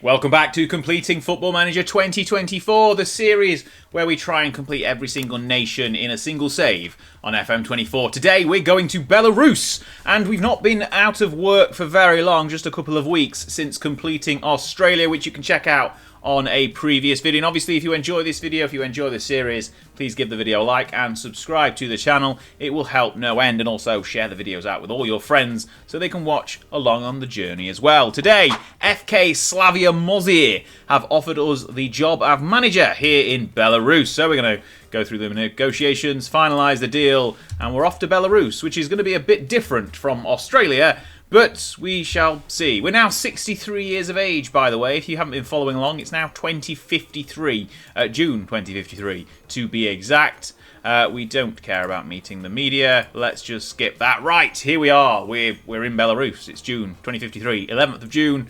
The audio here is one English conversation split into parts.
Welcome back to Completing Football Manager 2024, the series where we try and complete every single nation in a single save on FM24. Today we're going to Belarus, and we've not been out of work for very long, just a couple of weeks since completing Australia, which you can check out on a previous video. And obviously, if you enjoy this video, if you enjoy this series, please give the video a like and subscribe to the channel. It will help no end, and also share the videos out with all your friends so they can watch along on the journey as well. Today, FK Slavia Mozir have offered us the job of manager here in Belarus. So we're going to go through the negotiations, finalise the deal, and we're off to Belarus, which is going to be a bit different from Australia, but we shall see. We're now 63 years of age, by the way. If you haven't been following along, it's now 2053, June 2053 to be exact. We don't care about meeting the media. Let's just skip that. Right, here we are. We're in Belarus. It's June 2053, 11th of June,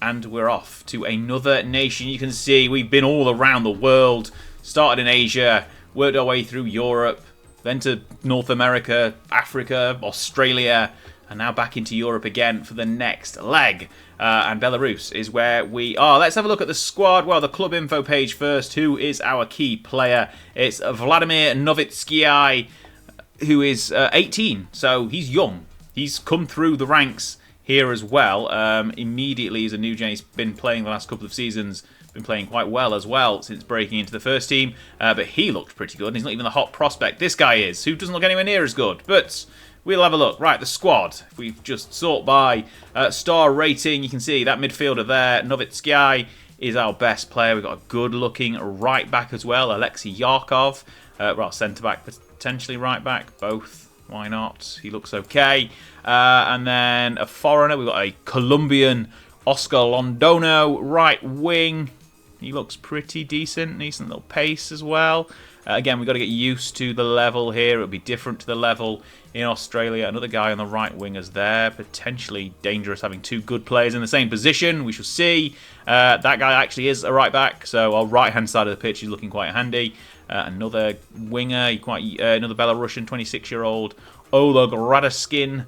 and we're off to another nation. You can see we've been all around the world. Started in Asia, worked our way through Europe, then to North America, Africa, Australia, and now back into Europe again for the next leg. And Belarus is where we are. Let's have a look at the squad. Well, the club info page first. Who is our key player? It's Vladimir Novitsky, who is 18, so he's young. He's come through the ranks here as well. Immediately as a new gen, he's been playing the last couple of seasons, been playing quite well as well since breaking into the first team. But he looked pretty good, and he's not even the hot prospect. This guy is, who doesn't look anywhere near as good. But we'll have a look. Right, the squad. If we've just sort by star rating, you can see that midfielder there, Novitsky, is our best player. We've got a good-looking right back as well, Alexei Yarkov. Well, centre-back, potentially right back, both. Why not? He looks okay. And then a foreigner. We've got a Colombian, Oscar Londono, right wing. He looks pretty decent. Decent little pace as well. Again, we've got to get used to the level here. It'll be different to the level in Australia. Another guy on the right wing is there. Potentially dangerous having two good players in the same position. We shall see. That guy actually is a right back. So our right-hand side of the pitch is looking quite handy. Another winger, another Belarusian 26-year-old, Oleg Rasadkin,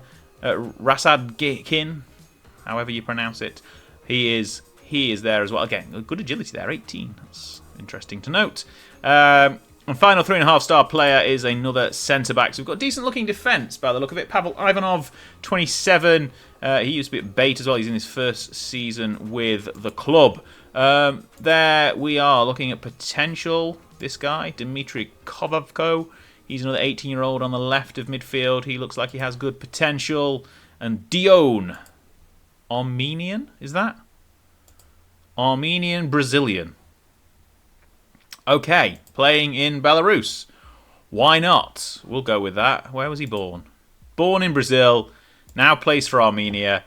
however you pronounce it. He is there as well. Again, good agility there, 18. That's interesting to note. And final 3.5-star player is another centre-back. So we've got decent-looking defence by the look of it. Pavel Ivanov, 27. He used to be at Bate as well. He's in his first season with the club. There we are looking at potential. This guy, Dmitry Kovavko. He's another 18-year-old on the left of midfield. He looks like he has good potential. And Dion, Armenian, is that? Armenian-Brazilian. Okay, playing in Belarus. Why not? We'll go with that. Where was he born? Born in Brazil, now plays for Armenia,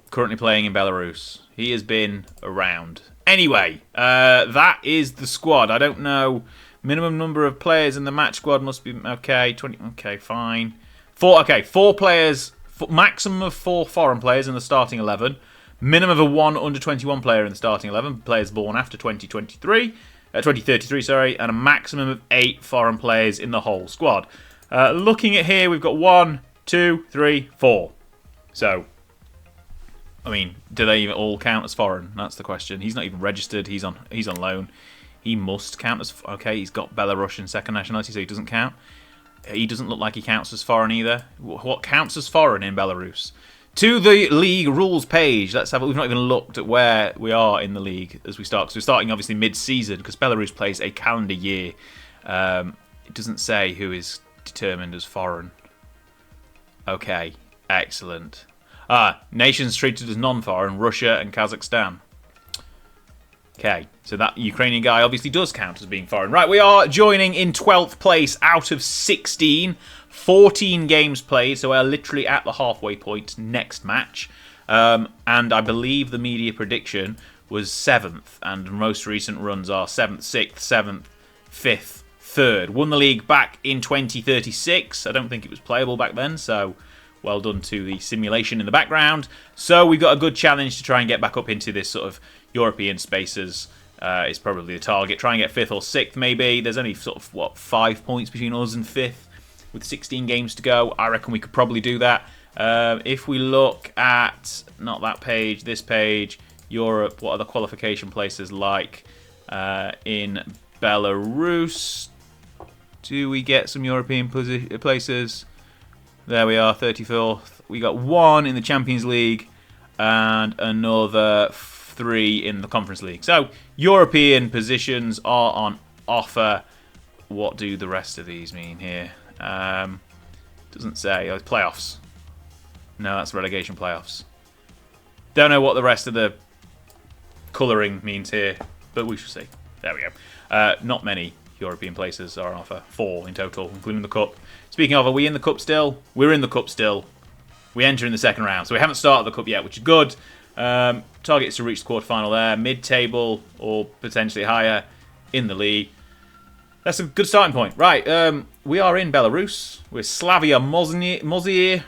currently playing in Belarus. He has been around. Anyway, that is the squad. I don't know. Minimum number of players in the match squad must be, okay, 20, okay, fine. Four players, maximum of 4 foreign players in the starting 11. Minimum of a 1 under 21 player in the starting 11. Players born after 2033, and a maximum of 8 foreign players in the whole squad. Looking at here, we've got 1, 2, 3, 4. So, I mean, do they even all count as foreign? That's the question. He's not even registered. He's on loan. He must count as... Okay, he's got Belarusian second nationality, so he doesn't count. He doesn't look like he counts as foreign either. What counts as foreign in Belarus? To the league rules page. Let's have it. We've not even looked at where we are in the league as we start. Because we're starting obviously mid-season because Belarus plays a calendar year. It doesn't say who is determined as foreign. Okay, excellent. Nations treated as non-foreign, Russia and Kazakhstan. Okay, so that Ukrainian guy obviously does count as being foreign. Right, we are joining in 12th place out of 16. 14 games played, so we're literally at the halfway point next match. And I believe the media prediction was 7th, and most recent runs are 7th, 6th, 7th, 5th, 3rd. Won the league back in 2036. I don't think it was playable back then, so well done to the simulation in the background. So we've got a good challenge to try and get back up into this sort of European spaces. Is probably the target. Try and get 5th or 6th maybe. There's only sort of, 5 points between us and 5th. With 16 games to go, I reckon we could probably do that. If we look at, not that page, this page, Europe. What are the qualification places like in Belarus? Do we get some European places? There we are, 34th. We got 1 in the Champions League and another 3 in the Conference League. So, European positions are on offer. What do the rest of these mean here? Doesn't say. Oh, it's playoffs. No, that's relegation playoffs. Don't know what the rest of the colouring means here, but we shall see. There we go. Not many European places are on offer. 4 in total, including the Cup. Speaking of, are we in the Cup still? We're in the Cup still. We enter in the second round, so we haven't started the Cup yet, which is good. Target is to reach the quarterfinal there, mid-table or potentially higher in the league. That's a good starting point. Right, we are in Belarus. We're Slavia Mozir.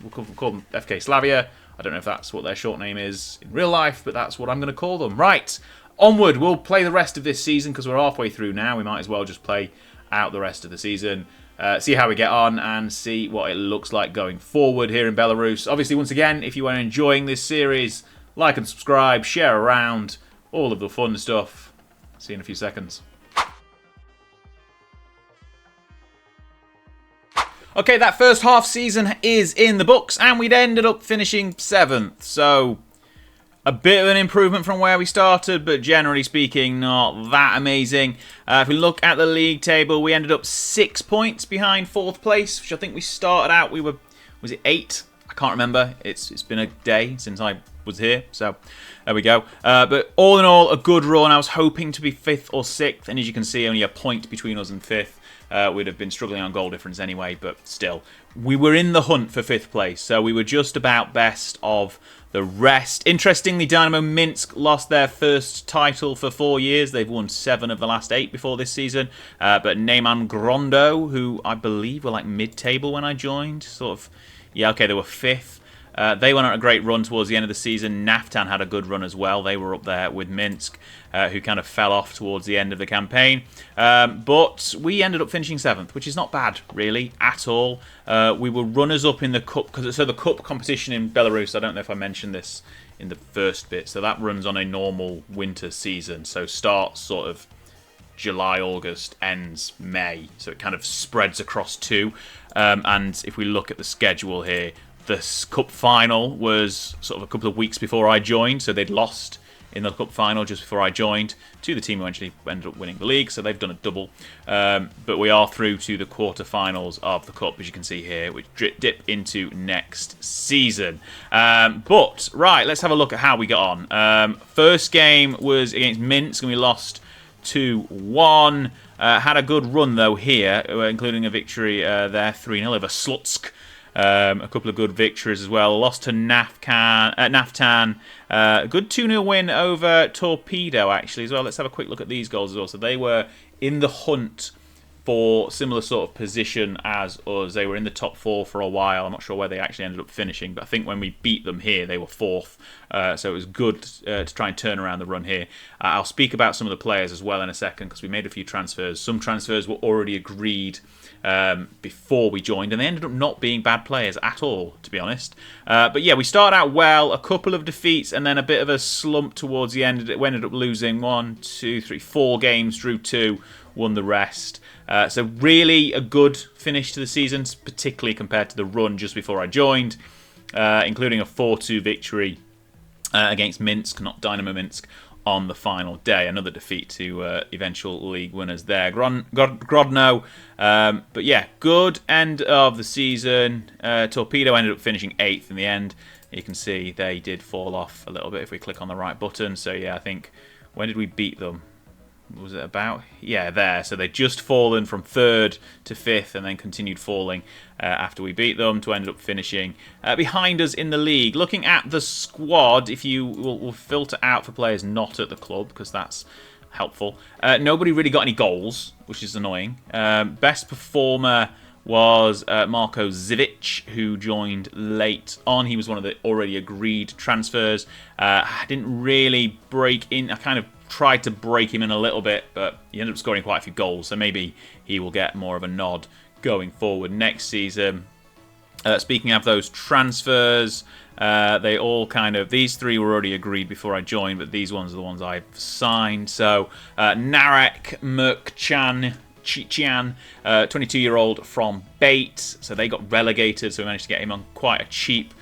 We'll call them FK Slavia. I don't know if that's what their short name is in real life, but that's what I'm going to call them. Right, onward. We'll play the rest of this season because we're halfway through now. We might as well just play out the rest of the season. See how we get on and see what it looks like going forward here in Belarus. Obviously, once again, if you are enjoying this series, like and subscribe, share around, all of the fun stuff. See you in a few seconds. Okay, that first half season is in the books, and we'd ended up finishing 7th. So, a bit of an improvement from where we started, but generally speaking, not that amazing. If we look at the league table, we ended up 6 points behind 4th place, which I think we started out, was it 8? I can't remember. It's been a day since I was here, so there we go. But all in all, a good run. I was hoping to be 5th or 6th, and as you can see, only a point between us and 5th. We'd have been struggling on goal difference anyway, but still. We were in the hunt for 5th place, so we were just about best of the rest. Interestingly, Dynamo Minsk lost their first title for 4 years. They've won 7 of the last 8 before this season. But Neyman Grondo, who I believe were like mid-table when I joined, they were 5th. They went on a great run towards the end of the season. Naftan had a good run as well. They were up there with Minsk, who kind of fell off towards the end of the campaign. But we ended up finishing 7th, which is not bad, really, at all. We were runners-up in the Cup. So the Cup competition in Belarus, I don't know if I mentioned this in the first bit, so that runs on a normal winter season. So starts sort of July, August, ends May. So it kind of spreads across 2. And if we look at the schedule here, the Cup final was sort of a couple of weeks before I joined, so they'd lost in the Cup final just before I joined to the team who eventually ended up winning the league, so they've done a double. But we are through to the quarterfinals of the Cup, as you can see here, which dip into next season. But, right, let's have a look at how we got on. First game was against Minsk, and we lost 2-1. Had a good run, though, here, including a victory there, 3-0 over Slutsk. A couple of good victories as well. Lost to Naftan. A good 2-0 win over Torpedo, actually, as well. Let's have a quick look at these goals as well. So they were in the hunt for similar sort of position as us. They were in the top 4 for a while. I'm not sure where they actually ended up finishing, but I think when we beat them here, they were 4th. So it was good to try and turn around the run here. I'll speak about some of the players as well in a second, because we made a few transfers. Some transfers were already agreed before we joined, and they ended up not being bad players at all, to be honest. But yeah, we started out well, a couple of defeats, and then a bit of a slump towards the end. We ended up losing 4 games, drew 2, won the rest. So really a good finish to the season, particularly compared to the run just before I joined, including a 4-2 victory against Minsk, not Dynamo Minsk, on the final day. Another defeat to eventual league winners there, Grodno. But yeah, good end of the season. Torpedo ended up finishing 8th in the end. You can see they did fall off a little bit if we click on the right button. So yeah, I think, when did we beat them? Was it about? Yeah, there. So they'd just fallen from 3rd to 5th and then continued falling after we beat them to end up finishing behind us in the league. Looking at the squad, if you will filter out for players not at the club, because that's helpful. Nobody really got any goals, which is annoying. Best performer was Marko Zivic, who joined late on. He was one of the already agreed transfers. Didn't really break in. I kind of tried to break him in a little bit, but he ended up scoring quite a few goals, so maybe he will get more of a nod going forward next season. Speaking of those transfers, they all these three were already agreed before I joined, but these ones are the ones I've signed. So Narek Murkchan Chichian, 22-year-old from Bate. So they got relegated, so we managed to get him on quite a cheap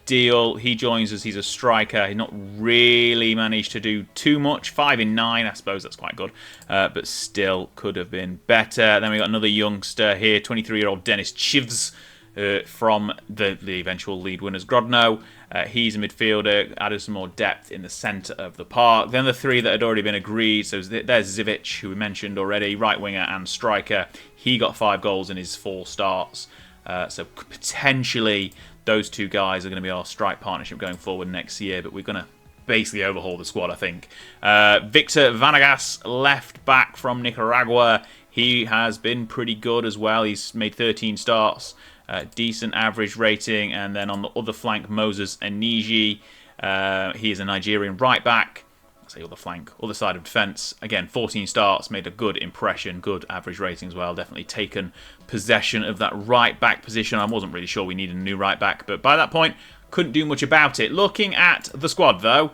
deal. He joins us. He's a striker. He's not really managed to do too much. 5 in 9, I suppose that's quite good, but still could have been better. Then we got another youngster here, 23-year-old Denis Chivs, from the eventual league winners Grodno. He's a midfielder, added some more depth in the centre of the park. Then the three that had already been agreed, so there's Zivic, who we mentioned already, right winger and striker. He got 5 goals in his 4 starts, so potentially those 2 guys are going to be our strike partnership going forward next year, but we're going to basically overhaul the squad, I think. Victor Vanegas, left back from Nicaragua. He has been pretty good as well. He's made 13 starts. Decent average rating. And then on the other flank, Moses Eniji. He is a Nigerian right back. I say other flank, other side of defence. Again, 14 starts, made a good impression, good average rating as well. Definitely taken possession of that right back position. I wasn't really sure we needed a new right back, but by that point, couldn't do much about it. Looking at the squad though,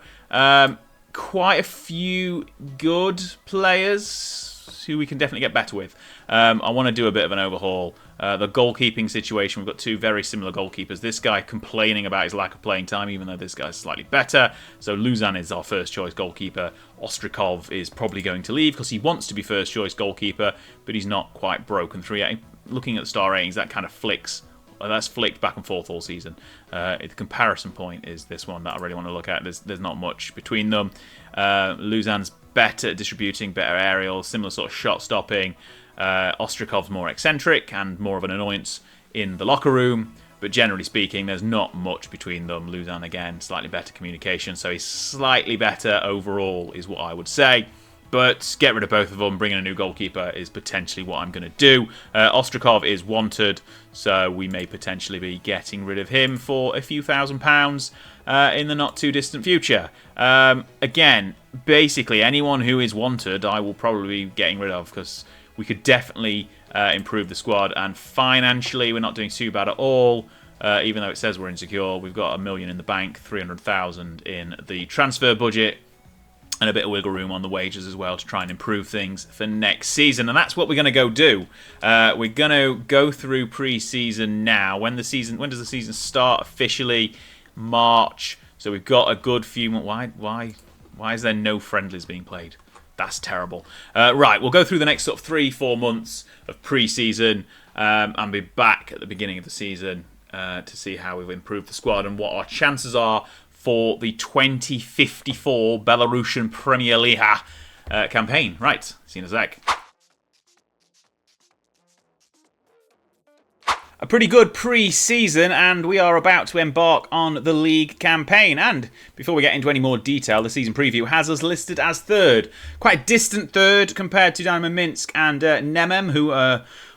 quite a few good players who we can definitely get better with. I want to do a bit of an overhaul. The goalkeeping situation, we've got 2 very similar goalkeepers. This guy complaining about his lack of playing time, even though this guy's slightly better. So Luzan is our first choice goalkeeper. Ostrikov is probably going to leave because he wants to be first choice goalkeeper, but he's not quite broken through yet. Looking at the star ratings, that kind of flicks. That's flicked back and forth all season. The comparison point is this one that I really want to look at. There's not much between them. Luzan's better at distributing, better aerials, similar sort of shot stopping. Ostrikov's more eccentric and more of an annoyance in the locker room, but generally speaking, there's not much between them. Luzan, again, slightly better communication, so he's slightly better overall, is what I would say. But get rid of both of them, bring in a new goalkeeper is potentially what I'm going to do. Ostrikov is wanted, so we may potentially be getting rid of him for a few £1,000s in the not too distant future. Again, basically anyone who is wanted, I will probably be getting rid of because we could definitely improve the squad, and financially we're not doing too bad at all. Even though it says we're insecure, we've got $1 million in the bank, 300,000 in the transfer budget, and a bit of wiggle room on the wages as well to try and improve things for next season. And that's what we're going to go do. We're going to go through pre-season now. When does the season start officially? March. So we've got a good few months. Why is there no friendlies being played? That's terrible. Right, we'll go through the next sort of 3-4 months of pre-season and be back at the beginning of the season to see how we've improved the squad and what our chances are for the 2054 Belarusian Premier Liga campaign. Right, see you in a sec. A pretty good pre-season, and we are about to embark on the league campaign. And before we get into any more detail, the season preview has us listed as 3rd. Quite a distant 3rd compared to Dynamo Minsk and Nemem, who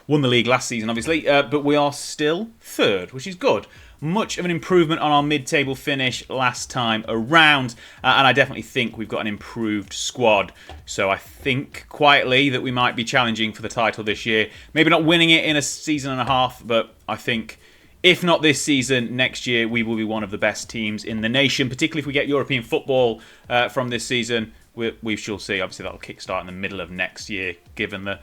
won the league last season, obviously. But we are still 3rd, which is good. Much of an improvement on our mid-table finish last time around, and I definitely think we've got an improved squad. So I think quietly that we might be challenging for the title this year. Maybe not winning it in a season and a half, but I think if not this season, next year we will be one of the best teams in the nation, particularly if we get European football from this season. We shall see. Obviously that'll kickstart in the middle of next year, given the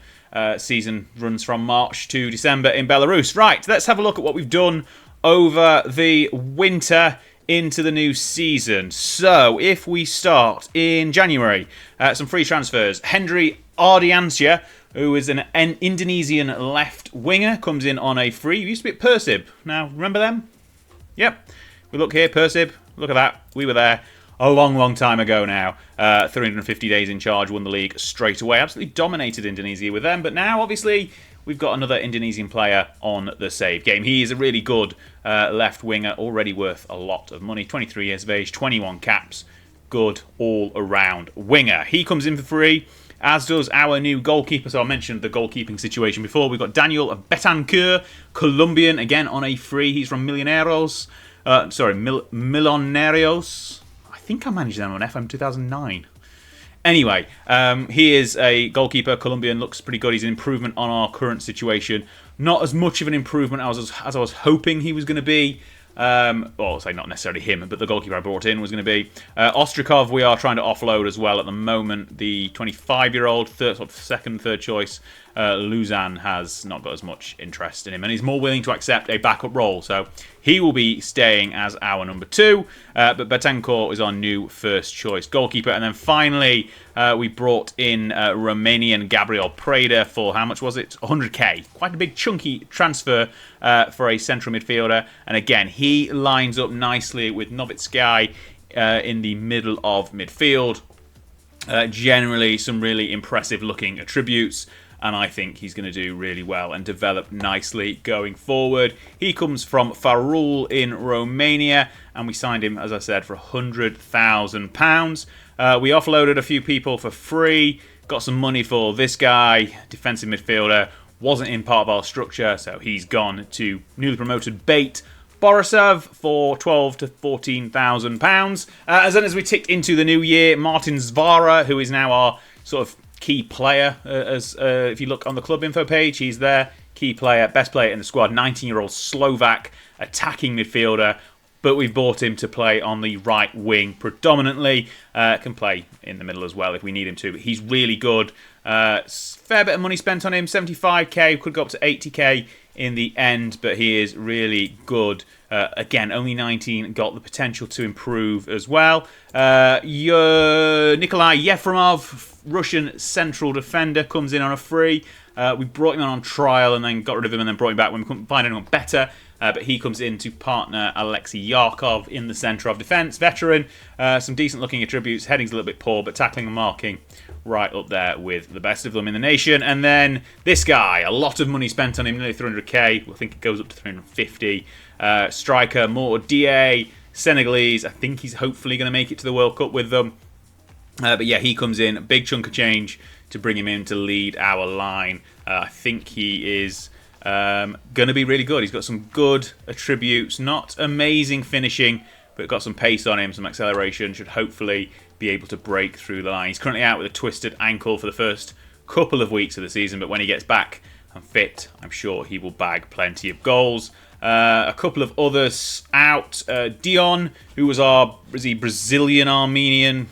season runs from March to December in Belarus. Right, let's have a look at what we've done over the winter into the new season. So, if we start in January, some free transfers. Hendry Ardiancia, who is an Indonesian left winger, comes in on a free. He used to be at Persib. Now, remember them? Yep. We look here, Persib. Look at that. We were there a long, long time ago now. 350 days in charge, won the league straight away. Absolutely dominated Indonesia with them. But now, obviously, we've got another Indonesian player on the save game. He is a really good left winger, already worth a lot of money. 23 years of age, 21 caps. Good all-around winger. He comes in for free, as does our new goalkeeper. So I mentioned the goalkeeping situation before. We've got Daniel Betancur, Colombian, again on a free. He's from Millonarios. Millonarios. I think I managed them on FM 2009. Anyway, he is a goalkeeper. Colombian, looks pretty good. He's an improvement on our current situation. Not as much of an improvement as I was hoping he was going to be. Well, say not necessarily him, but the goalkeeper I brought in was going to be. Ostrikov we are trying to offload as well at the moment. The 25-year-old, second, third choice, Luzan has not got as much interest in him, and he's more willing to accept a backup role. So he will be staying as our number 2, but Betancourt is our new first choice goalkeeper. And then finally, we brought in Romanian Gabriel Preda for, how much was it? 100k. Quite a big chunky transfer for a central midfielder. And again, he lines up nicely with Novitski in the middle of midfield. Generally, some really impressive looking attributes. And I think he's going to do really well and develop nicely going forward. He comes from Farul in Romania, and we signed him, as I said, for £100,000. We offloaded a few people for free, got some money for this guy, defensive midfielder, wasn't in part of our structure, so he's gone to newly promoted Bate Borisov for £12,000 to £14,000. As we ticked into the new year, Martin Zvara, who is now our sort of key player, if you look on the club info page, he's there. Key player, best player in the squad, 19-year-old Slovak attacking midfielder, but we've bought him to play on the right wing predominantly. Can play in the middle as well if we need him to, but he's really good. Fair bit of money spent on him, 75k, could go up to 80k in the end, but he is really good. Again, only 19, got the potential to improve as well. Nikolai Yefremov, Russian central defender, comes in on a free. We brought him on trial and then got rid of him and then brought him back when we couldn't find anyone better. But he comes in to partner Alexei Yarkov in the centre of defence. Veteran, some decent looking attributes. Heading's a little bit poor, but tackling and marking right up there with the best of them in the nation. And then this guy, a lot of money spent on him, nearly 300k. I think it goes up to 350. Striker Mour Dia, Senegalese. I think he's hopefully going to make it to the World Cup with them. But yeah, he comes in, a big chunk of change to bring him in to lead our line. I think he is going to be really good. He's got some good attributes, not amazing finishing, but got some pace on him, some acceleration, should hopefully be able to break through the line. He's currently out with a twisted ankle for the first couple of weeks of the season, but when he gets back and fit, I'm sure he will bag plenty of goals. A couple of others out. Dion, who was Brazilian-Armenian?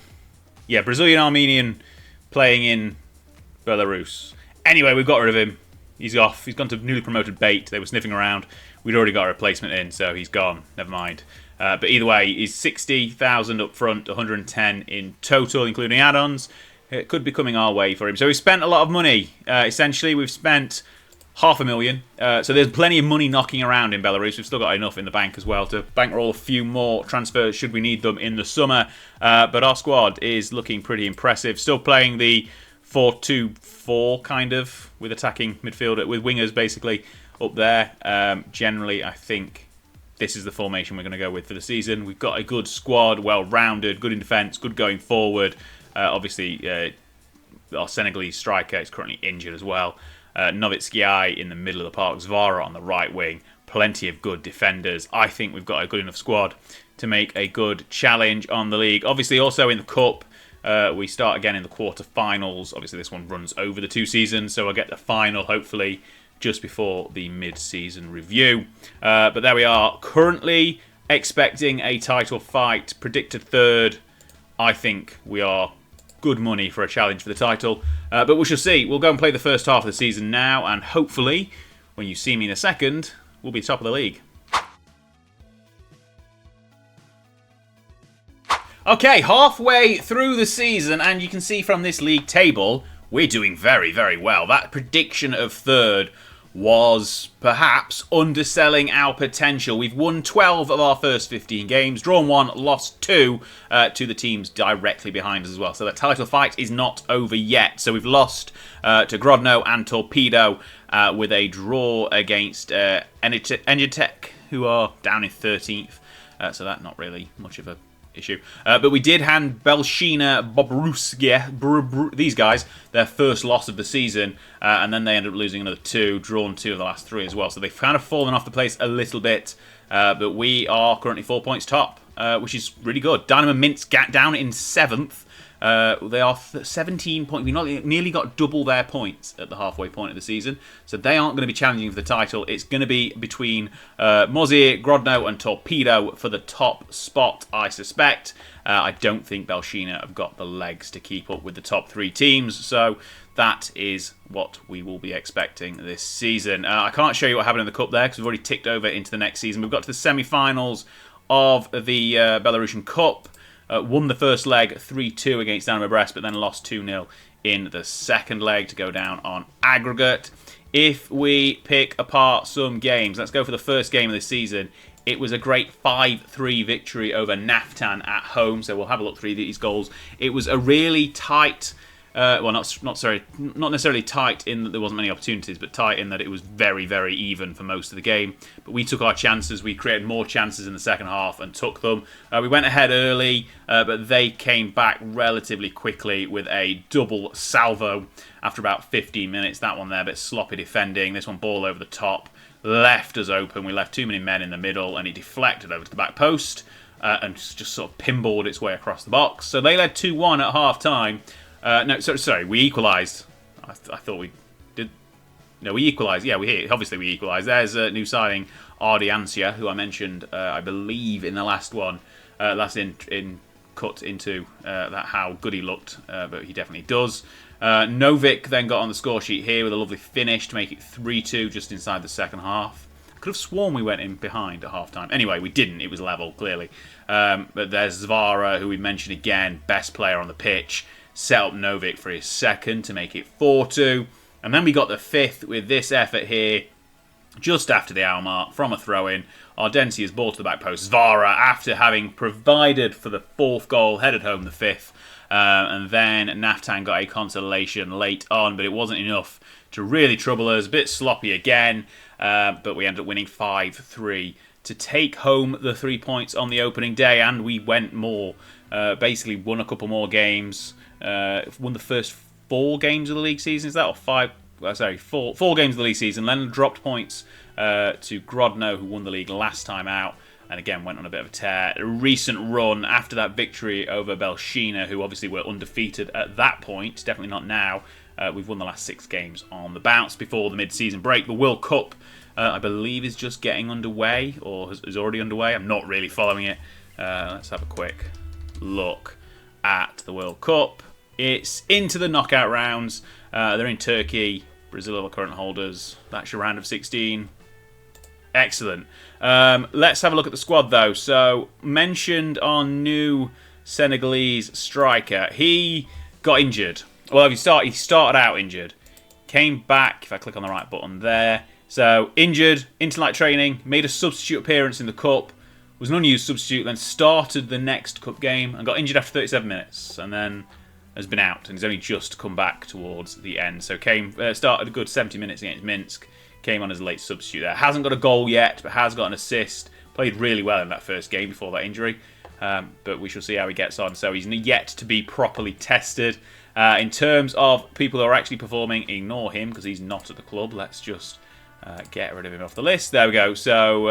Yeah, Brazilian-Armenian playing in Belarus. Anyway, we've got rid of him. He's off. He's gone to newly promoted Bate. They were sniffing around. We'd already got a replacement in, so he's gone. Never mind. But either way, he's 60,000 up front, 110 in total, including add-ons. It could be coming our way for him. So we've spent a lot of money. Essentially, we've spent $500,000. So there's plenty of money knocking around in Belarus. We've still got enough in the bank as well to bankroll a few more transfers should we need them in the summer. But our squad is looking pretty impressive. Still playing the 4-2-4 kind of, with attacking midfielder, with wingers basically up there. Generally, I think this is the formation we're going to go with for the season. We've got a good squad, well-rounded, good in defence, good going forward. Obviously, our Senegalese striker is currently injured as well. Novitski in the middle of the park, Zvara on the right wing. Plenty of good defenders. I think we've got a good enough squad to make a good challenge on the league. Obviously, also in the Cup, we start again in the quarter-finals. Obviously, this one runs over the 2 seasons, so I'll get the final, hopefully, just before the mid-season review. But there we are. Currently expecting a title fight. Predicted third. I think we are good money for a challenge for the title. But we shall see. We'll go and play the first half of the season now, and hopefully, when you see me in a second, we'll be top of the league. Okay, halfway through the season, and you can see from this league table, we're doing very, very well. That prediction of third was perhaps underselling our potential. We've won 12 of our first 15 games, drawn 1, lost 2 to the teams directly behind us as well. So the title fight is not over yet. So we've lost to Grodno and Torpedo with a draw against Energetek, who are down in 13th. So that's not really much of a issue. But we did hand Belshina, Bobrusk, these guys, their first loss of the season, and then they ended up losing another 2, drawn 2 of the last 3 as well. So they've kind of fallen off the place a little bit, but we are currently 4 points top, which is really good. Dynamo Minsk down in 7th, They are 17 points. We nearly got double their points at the halfway point of the season. So they aren't going to be challenging for the title. It's going to be between Mozir, Grodno and Torpedo for the top spot, I suspect. I don't think Belshina have got the legs to keep up with the top 3 teams. So that is what we will be expecting this season. I can't show you what happened in the Cup there because we've already ticked over into the next season. We've got to the semi-finals of the Belarusian Cup. Won the first leg 3-2 against Dynamo Brest, but then lost 2-0 in the second leg to go down on aggregate. If we pick apart some games, let's go for the first game of the season. It was a great 5-3 victory over Naftan at home, so we'll have a look through these goals. It was a really tight... not necessarily tight in that there wasn't many opportunities, but tight in that it was very, very even for most of the game. But we took our chances. We created more chances in the second half and took them. We went ahead early, but they came back relatively quickly with a double salvo after about 15 minutes. That one there, a bit sloppy defending. This one, ball over the top, left us open. We left too many men in the middle, and it deflected over to the back post and just sort of pinballed its way across the box. So they led 2-1 at half-time. Sorry, we equalised. I thought we did. No, we equalised. Yeah, we equalised. There's a new signing, Ardiancia, who I mentioned, I believe, in the last one. Cut into that how good he looked, but he definitely does. Novik then got on the score sheet here with a lovely finish to make it 3-2 just inside the second half. I could have sworn we went in behind at half-time. Anyway, we didn't. It was level, clearly. But there's Zvara, who we mentioned again, best player on the pitch. Set up Novik for his second to make it 4-2. And then we got the fifth with this effort here, just after the hour mark, from a throw-in. Ardencia's ball to the back post. Zvara, after having provided for the fourth goal, headed home the fifth. And then Naftan got a consolation late on, but it wasn't enough to really trouble us. A bit sloppy again, but we ended up winning 5-3 to take home the 3 points on the opening day, and we went more. Basically won a couple more games. Won the first 4 games of the league season, is that? Or 5? Sorry, 4 games of the league season. Then dropped points to Grodno, who won the league last time out, and again went on a bit of a tear. A recent run after that victory over Belshina, who obviously were undefeated at that point, definitely not now. We've won the last 6 games on the bounce before the mid-season break. The World Cup, I believe, is just getting underway, or is already underway. I'm not really following it. Let's have a quick look at the World Cup. It's into the knockout rounds. They're in Turkey. Brazil are the current holders. That's your round of 16. Excellent. Let's have a look at the squad, though. So, mentioned our new Senegalese striker. He got injured. Well, he started out injured. Came back, if I click on the right button there. So, injured, into light training, made a substitute appearance in the Cup, was an unused substitute, then started the next Cup game and got injured after 37 minutes. And then has been out, and he's only just come back towards the end. So started a good 70 minutes against Minsk, came on as a late substitute there. Hasn't got a goal yet, but has got an assist. Played really well in that first game before that injury, but we shall see how he gets on. So he's yet to be properly tested. In terms of people who are actually performing, ignore him because he's not at the club. Let's just get rid of him off the list. There we go. So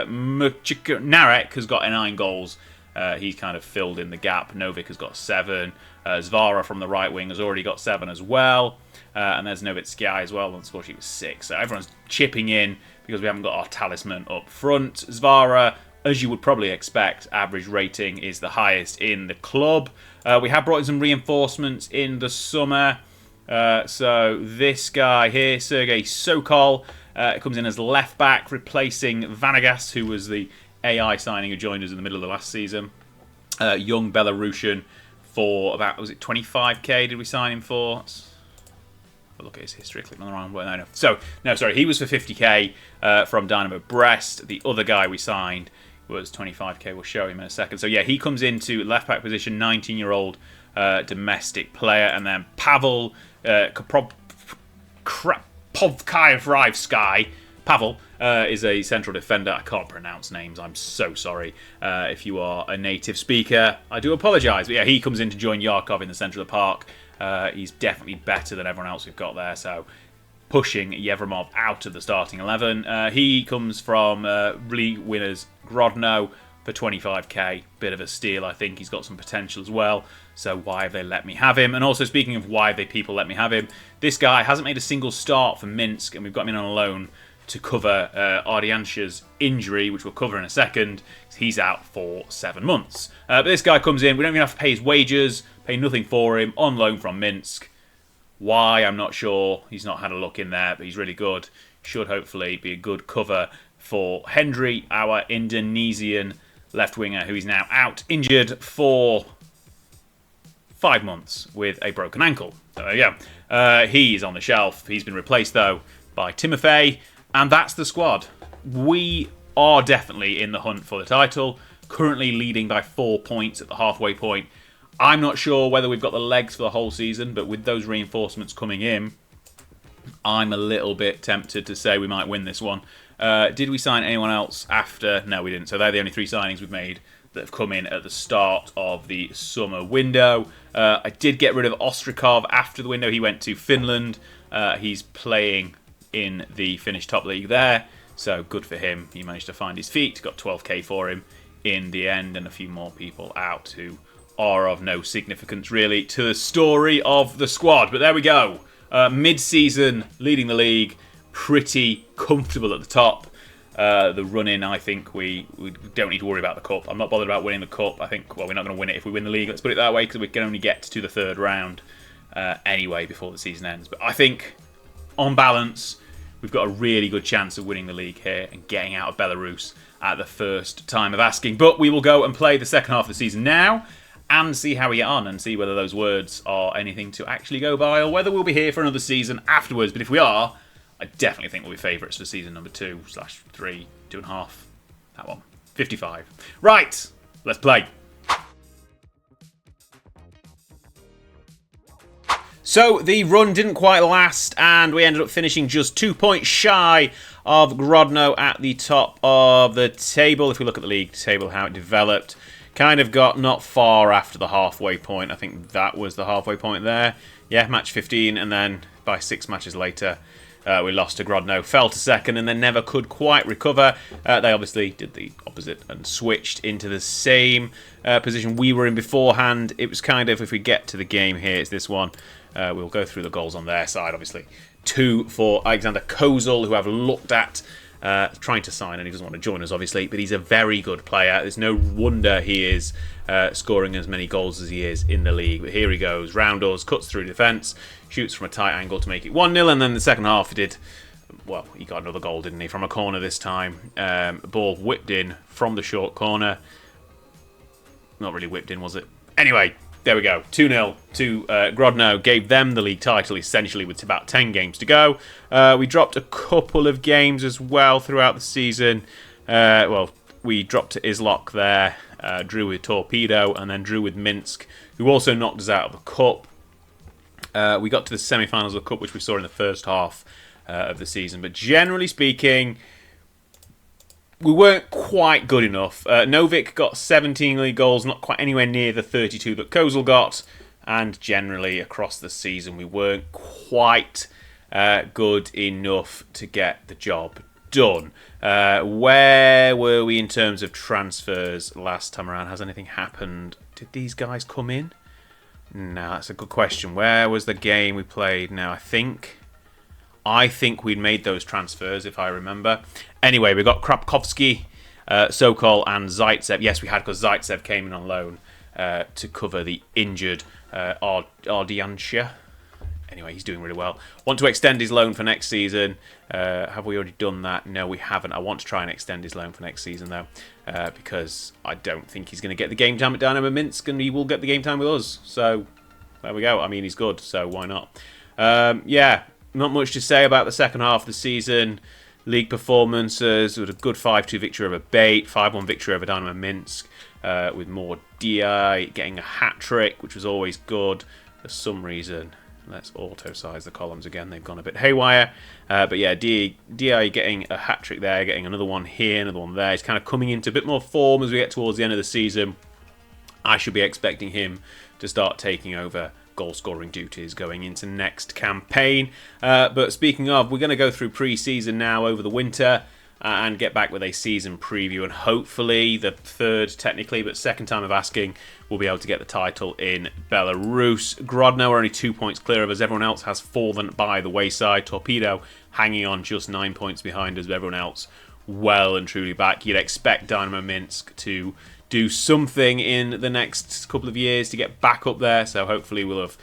Narek has got 9 goals. He's kind of filled in the gap. Novik has got 7. Zvara from the right wing has already got 7 as well. And there's Novitskaya as well. On the score sheet was 6. So everyone's chipping in because we haven't got our talisman up front. Zvara, as you would probably expect, average rating is the highest in the club. We have brought in some reinforcements in the summer. So this guy here, Sergei Sokol, comes in as left back, replacing Vanagas, who was the AI signing who joined us in the middle of the last season. Young Belarusian for about, was it 25k did we sign him for? Let's have a look at his history, click on the wrong one. Sorry, he was for 50k from Dynamo Brest. The other guy we signed was 25k, we'll show him in a second. So yeah, he comes into left back position, 19-year-old domestic player. And then Pavel Krapovkaevsky, Pavel, is a central defender. I can't pronounce names. I'm so sorry. If you are a native speaker, I do apologise. But yeah, he comes in to join Yarkov in the centre of the park. He's definitely better than everyone else we've got there. So pushing Yevremov out of the starting 11. He comes from league winners Grodno for 25k. Bit of a steal, I think. He's got some potential as well. So why have they let me have him? And also, speaking of why people let me have him, this guy hasn't made a single start for Minsk, and we've got him in on a loan to cover Ardiansha's injury, which we'll cover in a second. He's out for 7 months. But this guy comes in. We don't even have to pay his wages, pay nothing for him, on loan from Minsk. Why, I'm not sure. He's not had a look in there, but he's really good. Should hopefully be a good cover for Hendry, our Indonesian left winger, who is now out injured for 5 months with a broken ankle. So there you go. He's on the shelf. He's been replaced, though, by Timofey, and that's the squad. We are definitely in the hunt for the title, currently leading by 4 points at the halfway point. I'm not sure whether we've got the legs for the whole season, but with those reinforcements coming in, I'm a little bit tempted to say we might win this one. Did we sign anyone else after? No, we didn't. So they're the only 3 signings we've made that have come in at the start of the summer window. I did get rid of Ostrikov after the window. He went to Finland. He's playing in the Finnish top league there. So good for him. He managed to find his feet. Got 12k for him in the end, and a few more people out who are of no significance really to the story of the squad. But there we go. Mid-season, leading the league, pretty comfortable at the top. The run-in, I think we don't need to worry about the cup. I'm not bothered about winning the cup. I think, well, we're not going to win it if we win the league. Let's put it that way, because we can only get to the 3rd round anyway before the season ends. But I think, on balance, we've got a really good chance of winning the league here and getting out of Belarus at the first time of asking. But we will go and play the second half of the season now, and see how we get on, and see whether those words are anything to actually go by, or whether we'll be here for another season afterwards. But if we are, I definitely think we'll be favourites for season number 2/3, 2.5. That one. 55. Right, let's play. So the run didn't quite last, and we ended up finishing just 2 points shy of Grodno at the top of the table. If we look at the league table, how it developed, kind of got not far after the halfway point. I think that was the halfway point there. Yeah, match 15, and then by 6 matches later, we lost to Grodno, fell to 2nd, and then never could quite recover. They obviously did the opposite and switched into the same position we were in beforehand. It was kind of, if we get to the game here, it's this one. We'll go through the goals on their side, obviously. 2 for Alexander Kozul, who I've looked at trying to sign, and he doesn't want to join us, obviously, but he's a very good player. There's no wonder he is scoring as many goals as he is in the league. But here he goes, round us, cuts through defence, shoots from a tight angle to make it 1-0, and then the second half he did, well, he got another goal, didn't he, from a corner this time. Ball whipped in from the short corner. Not really whipped in, was it? Anyway, there we go. 2-0 to Grodno. Gave them the league title, essentially, with about 10 games to go. We dropped a couple of games as well throughout the season. Well, we dropped to Islok there, drew with Torpedo, and then drew with Minsk, who also knocked us out of the cup. We got to the semi-finals of the cup, which we saw in the first half of the season. But generally speaking, we weren't quite good enough. Novik got 17 league goals, not quite anywhere near the 32 that Kozul got. And generally, across the season, we weren't quite good enough to get the job done. Where were we in terms of transfers last time around? Has anything happened? Did these guys come in? No, that's a good question. Where was the game we played now? I think we'd made those transfers, if I remember. Anyway, we got Krapkovsky, Sokol, and Zaitsev. Yes, we had, because Zaitsev came in on loan to cover the injured Ardiansha. Anyway, he's doing really well. Want to extend his loan for next season. Have we already done that? No, we haven't. I want to try and extend his loan for next season, though, because I don't think he's going to get the game time at Dynamo Minsk, and he will get the game time with us. So, there we go. I mean, he's good, so why not? Yeah, not much to say about the second half of the season. League performances, with a good 5-2 victory over Bate, 5-1 victory over Dynamo Minsk, with more DI getting a hat-trick, which was always good. For some reason, let's auto-size the columns again. They've gone a bit haywire. But yeah, DI getting a hat-trick there, getting another one here, another one there. He's kind of coming into a bit more form as we get towards the end of the season. I should be expecting him to start taking over goal-scoring duties going into next campaign. But speaking of, we're going to go through pre-season now over the winter. and get back with a season preview, and hopefully the third, technically, but second time of asking, we'll be able to get the title in Belarus. Grodno are only 2 points clear of us. Everyone else has fallen by the wayside. Torpedo hanging on just 9 points behind us, but everyone else well and truly back. You'd expect Dynamo Minsk to do something in the next couple of years to get back up there, so hopefully we'll have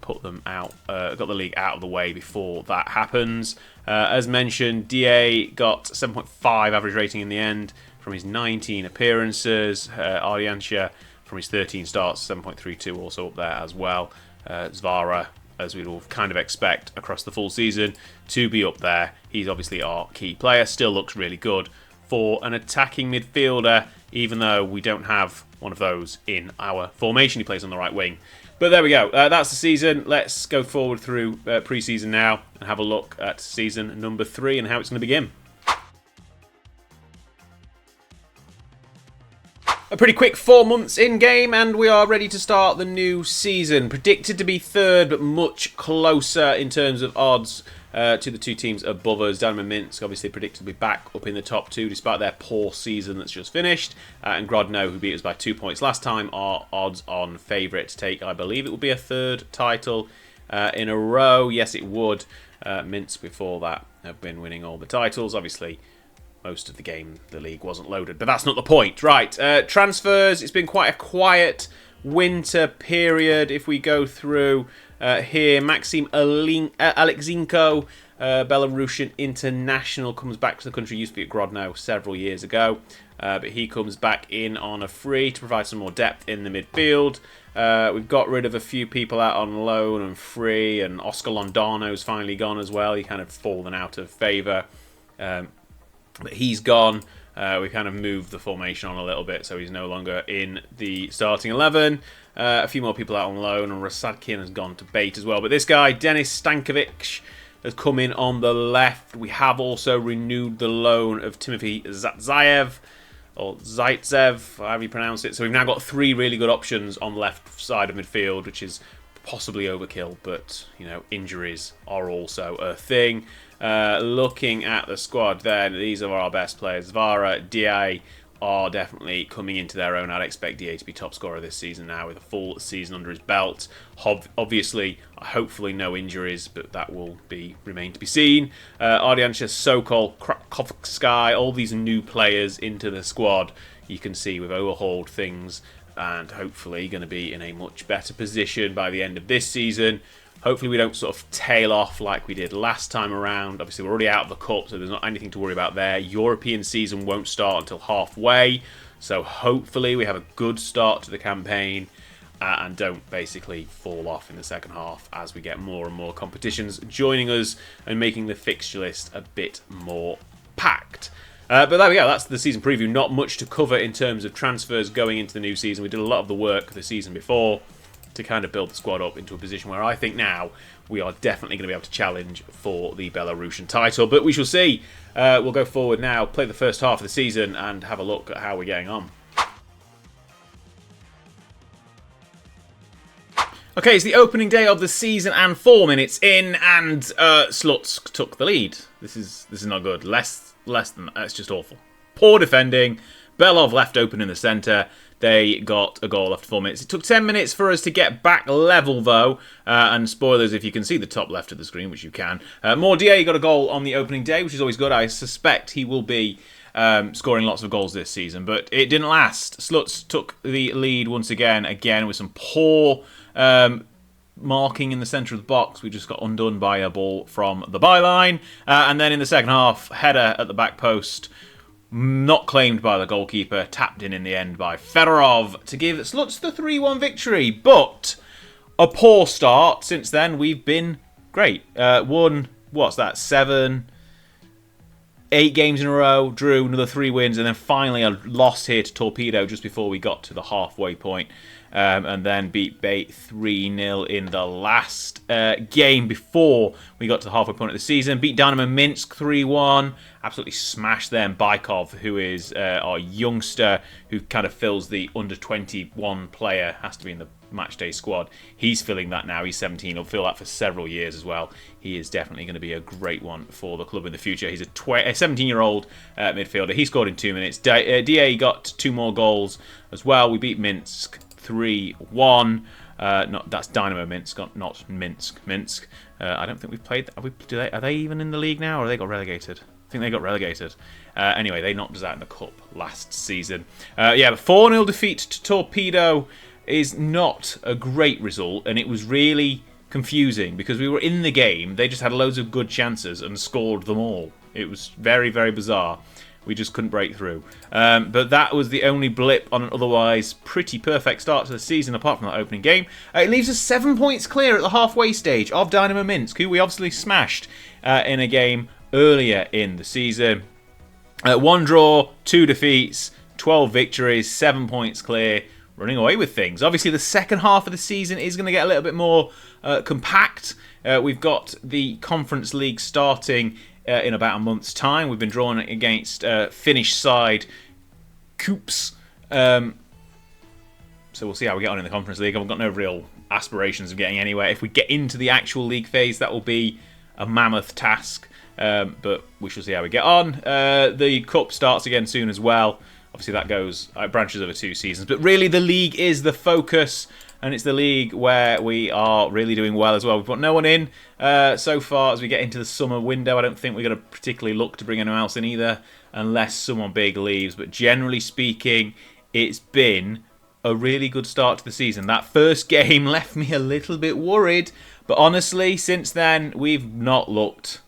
put them out, got the league out of the way before that happens. As mentioned, DA got 7.5 average rating in the end from his 19 appearances. Ardiansha from his 13 starts, 7.32, also up there as well. Zvara, as we'd all kind of expect across the full season, to be up there. He's obviously our key player, still looks really good for an attacking midfielder, even though we don't have one of those in our formation. He plays on the right wing. But there we go. That's the season. Let's go forward through pre-season now and have a look at season number 3 and how it's going to begin. A pretty quick 4 months in game, and we are ready to start the new season. Predicted to be third, but much closer in terms of odds to the two teams above us. Dynamo Minsk obviously predicted to be back up in the top 2 despite their poor season that's just finished. And Grodno, who beat us by 2 points last time, are odds-on favourite to take, I believe it will be a third title in a row. Yes, it would. Minsk before that have been winning all the titles. Obviously, most of the game, the league wasn't loaded, but that's not the point. Right, transfers. It's been quite a quiet winter period. If we go through here, Maxim Alexenko, Belarusian international, comes back to the country. Used to be at Grodno several years ago, but he comes back in on a free to provide some more depth in the midfield. We've got rid of a few people out on loan and free, and Oscar Londano's finally gone as well. He kind of fallen out of favour. But he's gone. We kind of moved the formation on a little bit, so he's no longer in the starting 11. A few more people out on loan, and Rasadkin has gone to bait as well. But this guy, Denis Stankovic, has come in on the left. We have also renewed the loan of Timothy Zaitsev, or Zaitsev, however you pronounce it. So we've now got 3 really good options on the left side of midfield, which is possibly overkill, but injuries are also a thing. Looking at the squad there, these are our best players. Zvara, DA are definitely coming into their own. I'd expect DA to be top scorer this season now with a full season under his belt. Obviously, hopefully no injuries, but that will remain to be seen. Ardiansha, Sokol, Krakovsky, all these new players into the squad. You can see we've overhauled things and hopefully going to be in a much better position by the end of this season. Hopefully we don't sort of tail off like we did last time around. Obviously we're already out of the cup, so there's not anything to worry about there. European season won't start until halfway, so hopefully we have a good start to the campaign and don't basically fall off in the second half as we get more and more competitions joining us and making the fixture list a bit more packed. But there we go, that's the season preview. Not much to cover in terms of transfers going into the new season. We did a lot of the work the season before to kind of build the squad up into a position where I think now we are definitely going to be able to challenge for the Belarusian title. But we shall see. We'll go forward now, play the first half of the season and have a look at how we're getting on. Okay, it's the opening day of the season and 4 minutes in, and Sluts took the lead. This is not good. Less than that. It's just awful. Poor defending. Belov left open in the centre. They got a goal after 4 minutes. It took 10 minutes for us to get back level, though. And spoilers, if you can see the top left of the screen, which you can. Mordier got a goal on the opening day, which is always good. I suspect he will be scoring lots of goals this season. But it didn't last. Sluts took the lead once again with some poor marking in the centre of the box. We just got undone by a ball from the byline. And then in the second half, header at the back post. Not claimed by the goalkeeper, tapped in the end by Fedorov to give Sluts the 3-1 victory. But a poor start. Since then, we've been great. Won, 8 games in a row, drew another 3 wins, and then finally a loss here to Torpedo just before we got to the halfway point. And then beat Bait 3-0 in the last game before we got to the halfway point of the season. Beat Dynamo Minsk 3-1. Absolutely smashed them. Baikov, who is our youngster, who kind of fills the under-21 player, has to be in the matchday squad. He's filling that now. He's 17. He'll fill that for several years as well. He is definitely going to be a great one for the club in the future. He's a 17-year-old midfielder. He scored in 2 minutes. DA got 2 more goals as well. We beat Minsk 3-1. That's Dynamo Minsk, not Minsk. I don't think we've played. Are they even in the league now, or have they got relegated? I think they got relegated. Anyway, they knocked us out in the cup last season. Yeah, the 4-0 defeat to Torpedo is not a great result, and it was really confusing because we were in the game. They just had loads of good chances and scored them all. It was very, very bizarre. We just couldn't break through. But that was the only blip on an otherwise pretty perfect start to the season, apart from that opening game. It leaves us 7 points clear at the halfway stage of Dynamo Minsk, who we obviously smashed in a game earlier in the season. 1 draw, 2 defeats, 12 victories, 7 points clear, running away with things. Obviously, the second half of the season is going to get a little bit more compact. We've got the Conference League starting in about a month's time. We've been drawn against Finnish side Koops. So we'll see how we get on in the Conference League. I've got no real aspirations of getting anywhere. If we get into the actual league phase, that will be a mammoth task. But we shall see how we get on. The Cup starts again soon as well. Obviously, that goes branches over 2 seasons. But really, the league is the focus, and it's the league where we are really doing well as well. We've got no one in so far as we get into the summer window. I don't think we're going to particularly look to bring anyone else in either, unless someone big leaves. But generally speaking, it's been a really good start to the season. That first game left me a little bit worried, but honestly, since then, we've not looked...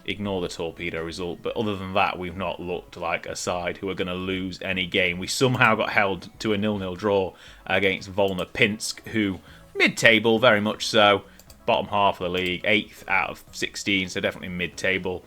Ignore the Torpedo result, but other than that, we've not looked like a side who are going to lose any game. We somehow got held to a 0-0 draw against Volna Pinsk, who mid-table, very much so, bottom half of the league, 8th out of 16, so definitely mid-table,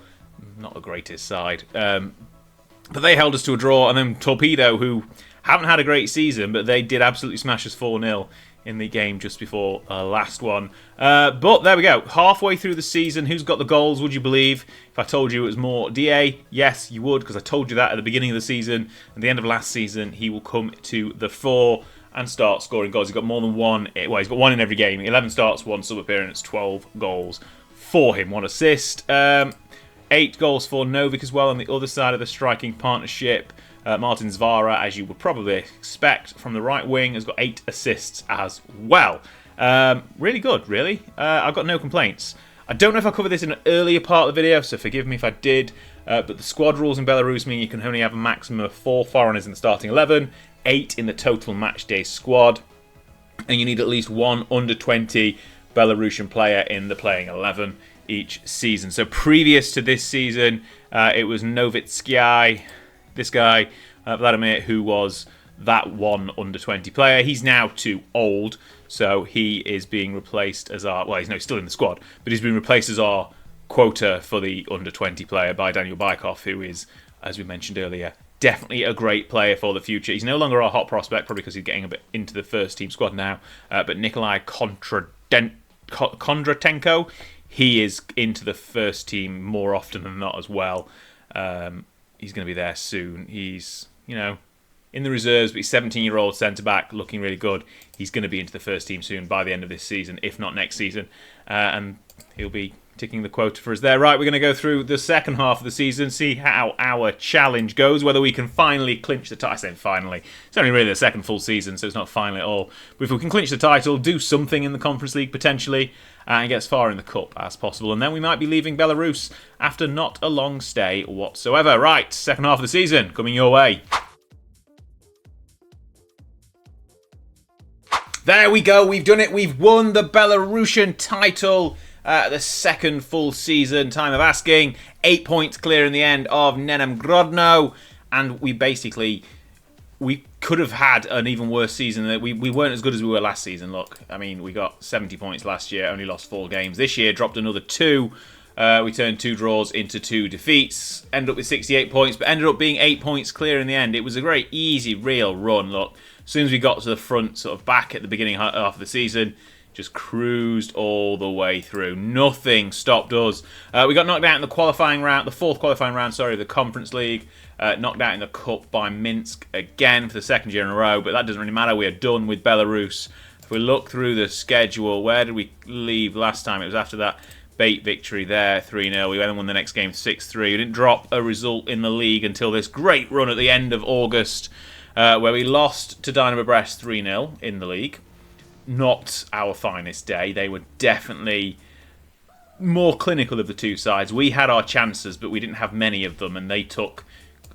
not the greatest side. But they held us to a draw, and then Torpedo, who haven't had a great season, but they did absolutely smash us 4-0 in the game just before last one. But there we go. Halfway through the season, who's got the goals, would you believe? If I told you it was more DA, yes, you would, because I told you that at the beginning of the season. At the end of last season, he will come to the fore and start scoring goals. He's got more than one. Well, he's got 1 in every game. 11 starts, 1 sub-appearance, 12 goals for him. 1 assist. 8 goals for Novik as well on the other side of the striking partnership. Martin Zvara, as you would probably expect from the right wing, has got 8 assists as well. Really good, really. I've got no complaints. I don't know if I covered this in an earlier part of the video, so forgive me if I did. But the squad rules in Belarus mean you can only have a maximum of 4 foreigners in the starting 11, 8 in the total matchday squad, and you need at least 1 under-20 Belarusian player in the playing 11 each season. So previous to this season, it was Novitsky, this guy, Vladimir, who was that 1 under-20 player. He's now too old, so he is being replaced as our... Well, he's still in the squad, but he's been replaced as our quota for the under-20 player by Daniel Bykov, who is, as we mentioned earlier, definitely a great player for the future. He's no longer our hot prospect, probably because he's getting a bit into the first-team squad now, but Nikolai Kondratenko, he is into the first team more often than not as well. He's going to be there soon. He's, in the reserves, but he's 17-year-old centre-back, looking really good. He's going to be into the first team soon by the end of this season, if not next season. And he'll be ticking the quota for us there. Right, we're going to go through the second half of the season, see how our challenge goes, whether we can finally clinch the title. I say finally. It's only really the second full season, so it's not finally at all. But if we can clinch the title, do something in the Conference League potentially, and get as far in the Cup as possible, and then we might be leaving Belarus after not a long stay whatsoever. Right, second half of the season coming your way. There we go, we've done it. We've won the Belarusian title. The second full season, time of asking. 8 points clear in the end of Nenem Grodno. And we could have had an even worse season. We weren't as good as we were last season. Look, I mean, we got 70 points last year, only lost 4 games. This year, dropped another 2. We turned 2 draws into 2 defeats. Ended up with 68 points, but ended up being 8 points clear in the end. It was a very easy, real run. Look, as soon as we got to the front, sort of back at the beginning half of the season, just cruised all the way through. Nothing stopped us. We got knocked out in the qualifying round, the fourth qualifying round, of the Conference League. Knocked out in the Cup by Minsk again for the second year in a row, but that doesn't really matter. We are done with Belarus. If we look through the schedule, where did we leave last time? It was after that Bate victory there, 3-0. We then won the next game 6-3. We didn't drop a result in the league until this great run at the end of August, where we lost to Dynamo Brest 3-0 in the league. Not our finest day. They were definitely more clinical of the two sides. We had our chances, but we didn't have many of them, and they took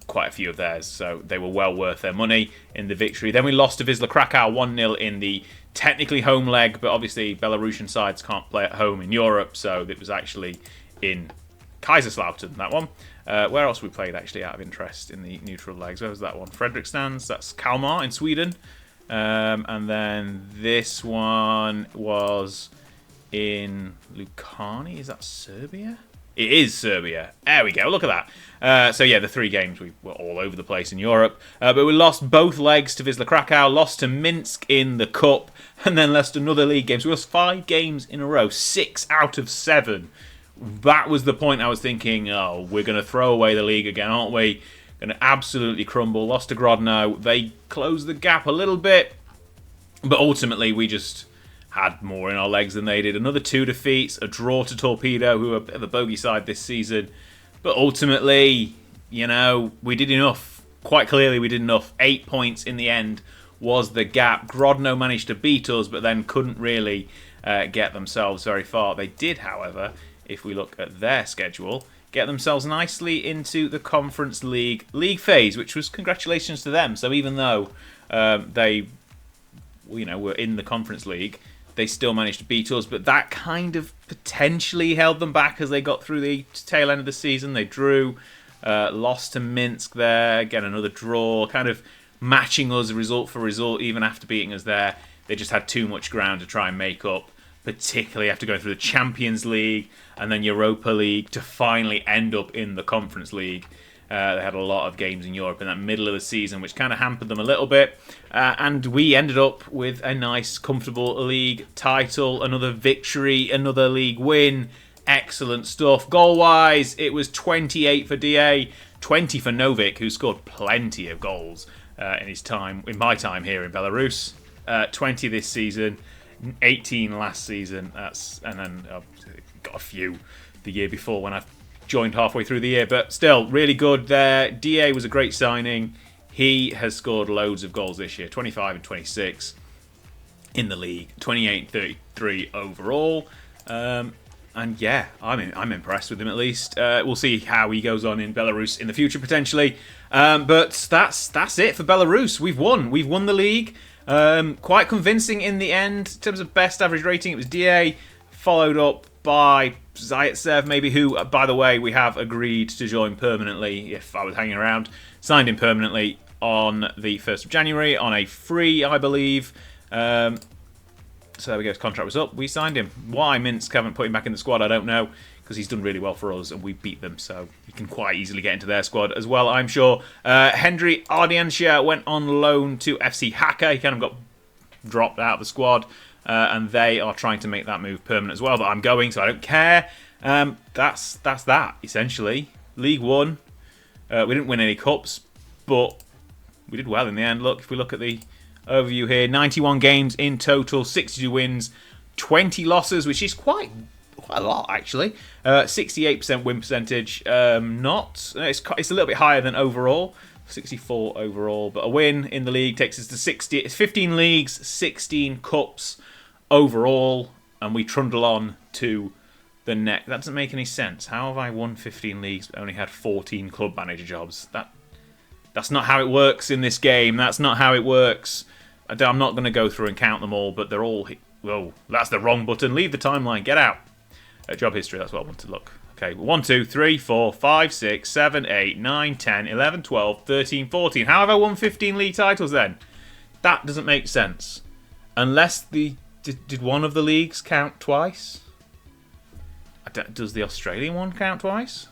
quite a few of theirs, so they were well worth their money in the victory. Then we lost to Wisla Krakow 1-0 in the technically home leg, but obviously Belarusian sides can't play at home in Europe, so it was actually in Kaiserslautern, that one. Where else we played, actually, out of interest in the neutral legs? Where was that one? Fredrikstad, that's Kalmar in Sweden. And then this one was in Lucani. Is that Serbia? It is Serbia. There we go. Look at that. So yeah, the 3 games, we were all over the place in Europe. But we lost both legs to Wisla Krakow, lost to Minsk in the Cup, and then lost another league game. So we lost 5 games in a row, 6 out of 7. That was the point I was thinking, oh, we're going to throw away the league again, aren't we? Going to absolutely crumble. Lost to Grodno. They closed the gap a little bit, but ultimately we just had more in our legs than they did. Another 2 defeats, a draw to Torpedo, who are a bit of a bogey side this season. But ultimately, you know, we did enough. Quite clearly, we did enough. 8 points in the end was the gap. Grodno managed to beat us, but then couldn't really get themselves very far. They did, however, if we look at their schedule, get themselves nicely into the Conference League phase, which was congratulations to them. So even though they, you know, were in the Conference League, they still managed to beat us, but that kind of potentially held them back as they got through the tail end of the season. They drew, lost to Minsk there, again another draw, kind of matching us result for result even after beating us there. They just had too much ground to try and make up, particularly after going through the Champions League and then Europa League to finally end up in the Conference League. They had a lot of games in Europe in that middle of the season, which kind of hampered them a little bit. And we ended up with a nice, comfortable league title, another victory, another league win. Excellent stuff. Goal-wise, it was 28 for DA, 20 for Novik, who scored plenty of goals in my time here in Belarus. 20 this season, 18 last season. And then I've got a few the year before when I've joined halfway through the year, but still really good there. DA was a great signing. He has scored loads of goals this year, 25 and 26 in the league, 28 and 33 overall. And yeah, I'm impressed with him at least. We'll see how he goes on in Belarus in the future potentially. But that's it for Belarus. We've won the league. Quite convincing in the end. In terms of best average rating, it was DA, followed up by Zaitsev, maybe, who, by the way, we have agreed to join permanently if I was hanging around. Signed him permanently on the 1st of January on a free, I believe. So there we go, his contract was up. We signed him. Why Minsk haven't put him back in the squad, I don't know, because he's done really well for us and we beat them, so he can quite easily get into their squad as well, I'm sure. Hendry Ardiansha went on loan to FC Haka. He kind of got dropped out of the squad. And they are trying to make that move permanent as well, but I'm going, so I don't care. That's that, essentially. League 1. We didn't win any cups, but we did well in the end. Look, if we look at the overview here, 91 games in total, 62 wins, 20 losses, which is quite a lot, actually. 68% win percentage. It's a little bit higher than overall. 64 overall, but a win in the league takes us to 60. It's 15 leagues, 16 cups overall, and we trundle on to the next. That doesn't make any sense. How have I won 15 leagues but only had 14 club manager jobs? That's not how it works in this game. That's not how it works. I'm not going to go through and count them all, but they're all... Oh, that's the wrong button. Leave the timeline. Get out. Job history, that's what I want to look. Okay, 1, 2, 3, 4, 5, 6, 7, 8, 9, 10, 11, 12, 13, 14. How have I won 15 league titles then? That doesn't make sense. Unless did one of the leagues count twice? Does the Australian one count twice?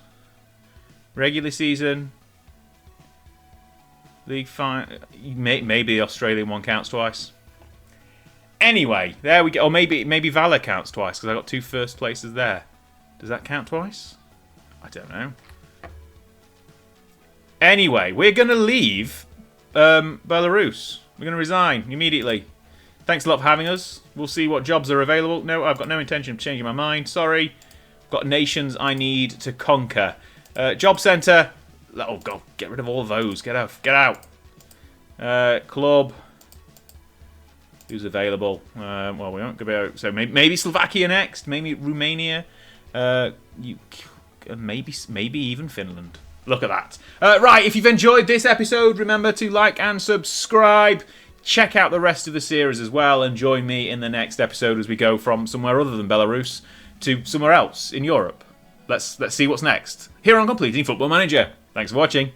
Regular season, League 5. Maybe the Australian one counts twice. Anyway, there we go. Or maybe Valor counts twice because I got 2 first places there. Does that count twice? I don't know. Anyway, we're going to leave Belarus. We're going to resign immediately. Thanks a lot for having us. We'll see what jobs are available. No, I've got no intention of changing my mind. Sorry. Got nations I need to conquer. Job centre. Oh, God. Get rid of all of those. Get out. Get out. Club. Who's available? Well, we won't go about. So maybe Slovakia next. Maybe Romania. Maybe even Finland. Look at that. Right, if you've enjoyed this episode, remember to like and subscribe. Check out the rest of the series as well, and join me in the next episode as we go from somewhere other than Belarus to somewhere else in Europe. Let's see what's next here on Completing Football Manager. Thanks for watching.